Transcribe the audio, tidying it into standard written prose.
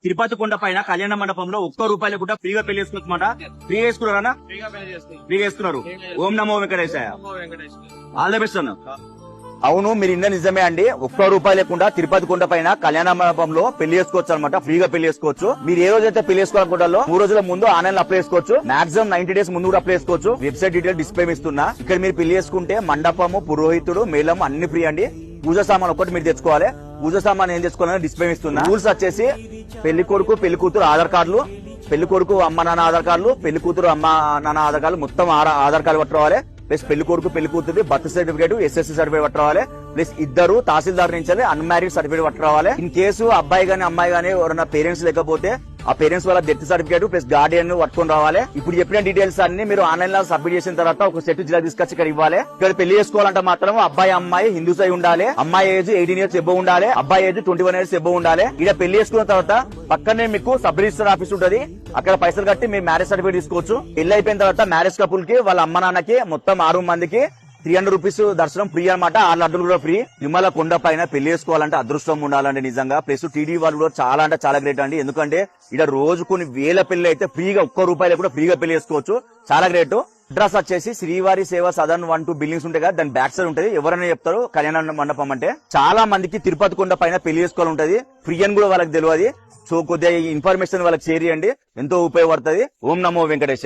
తిరుపతి కొండ పైన కళ్యాణ మండపంలో ₹1 కూడా ఫ్రీగా పెళ్లి చేసుకోవచ్చమాట. ఫ్రీగా వేసుకున్నారా? ఫ్రీగా వేసుకున్నారు. ఓం నమో వెంకటేశాయ. ఆల్ ద బెస్ట్ అన్న. అవును, మీరు ఇన్న నిజమే అండి. ₹1 లేకుండా తిరుపతి కొండ పైన కళ్యాణ మండపంలో పెళ్లి చేసుకోవచ్చు అనమాట. ఫ్రీగా పెళ్లి చేసుకోవచ్చు. మీరు ఏ రోజైతే పెళ్లి చేసుకోవాలనుకుంటారో 3 రోజుల ముందు ఆన్లైన్ అప్లై చేసుకోవచ్చు. మాక్సిమం 90 డేస్ ముందు కూడా అప్లై చేసుకోవచ్చు. వెబ్సైట్ డీటెయిల్ డిస్ప్లే ఇస్తున్నా. ఇక్కడ మీరు పెళ్లి చేసుకుంటే మండపము, పురోహితుడు, మేళం అన్ని ఫ్రీ అండి. పూజ సామాన్ ఒకటి మీరు తెచ్చుకోవాలి. పూజ సామాన్ ఏం తెచ్చుకోవాలని డిస్ప్లే ఇస్తున్నా. రూల్స్ వచ్చేసి పెళ్లి కొడుకు పెళ్లి కూతురు ఆధార్ కార్డులు, పెళ్లి కొడుకు అమ్మ నాన్న ఆధార్ కార్డులు, పెళ్లి కూతురు అమ్మ నాన్న ఆధార్ కార్డులు, మొత్తం ఆధార్ కార్డు పట్టుకోవాలి. ప్లస్ పెళ్లి కొడుకు పెళ్లి కూతురు బర్త్ సర్టిఫికేట్, ఎస్ఎస్సీ సర్టిఫికేట్ పట్టుకోవాలి. ప్లస్ ఇద్దరు తహసీల్దార్ నుంచి అన్మ్యారీడ్ సర్టిఫికేట్ పట్టుకోవాలి. ఇన్ కేసు అబ్బాయి గానీ అమ్మాయి గానీ ఎవరైనా పేరెంట్స్ లేకపోతే ఆ పేరెంట్స్ వాళ్ళ డెత్ సర్టిఫికేట్ ప్లస్ గార్డియన్ పట్టుకొని రావాలి. ఇప్పుడు చెప్పిన డీటెయిల్స్ అన్ని మీరు ఆన్లైన్ లో సబ్మిట్ చేసిన తర్వాత ఒక సెట్ జిల్లా తీసుకొచ్చి ఇక్కడ ఇవ్వాలి. ఇక్కడ పెళ్లి చేసుకోవాలంటే మాత్రం అబ్బాయి అమ్మాయి హిందూస్ అయి ఉండాలి. అమ్మాయి ఏజ్ 18 years ఎబో ఉండాలి. అబ్బాయి ఏజ్ 21 years ఎబో ఉండాలి. ఇక్కడ పెళ్లి చేసుకున్న తర్వాత పక్కనే మీకు సబ్ రిజిస్టర్ ఆఫీస్ ఉంటది. అక్కడ పైసలు కట్టి మీరు మ్యారేజ్ సర్టిఫికేట్ తీసుకోవచ్చు. పెళ్లి అయిపోయిన తర్వాత మ్యారేజ్ కపుల్ కి వాళ్ళ అమ్మ నాన్నకి మొత్తం 6 మందికి ₹300 దర్శనం ఫ్రీ అనమాట. 6 లడ్డులు కూడా ఫ్రీ. తిరుమల కొండ పైన పెళ్లి చేసుకోవాలంటే అదృష్టం ఉండాలండి నిజంగా. ప్లస్ టీడీ వాళ్ళు కూడా చాలా అంటే చాలా గ్రేట్ అండి. ఎందుకంటే ఇక్కడ రోజు కొన్ని వేల పెళ్లి అయితే ఫ్రీగా ₹1 కూడా ఫ్రీగా పెళ్లి చేసుకోవచ్చు. చాలా గ్రేట్. అడ్రస్ వచ్చేసి శ్రీవారి సేవ సదన్ 1, 2 బిల్డింగ్స్ ఉంటాయి కదా, దాని బ్యాక్ సైడ్ ఉంటది. ఎవరైనా చెప్తారు కళ్యాణ మండపం అంటే. చాలా మందికి తిరుపతి కొండ పైన పెళ్లి చేసుకోవాలి ఉంటది. ఫ్రీ అని కూడా వాళ్ళకి తెలియదు. సో కొద్దిగా ఇన్ఫర్మేషన్ వాళ్ళకి షేర్ చేయండి, ఎంతో ఉపయోగపడుతుంది. ఓం నమో వెంకటేశాయ.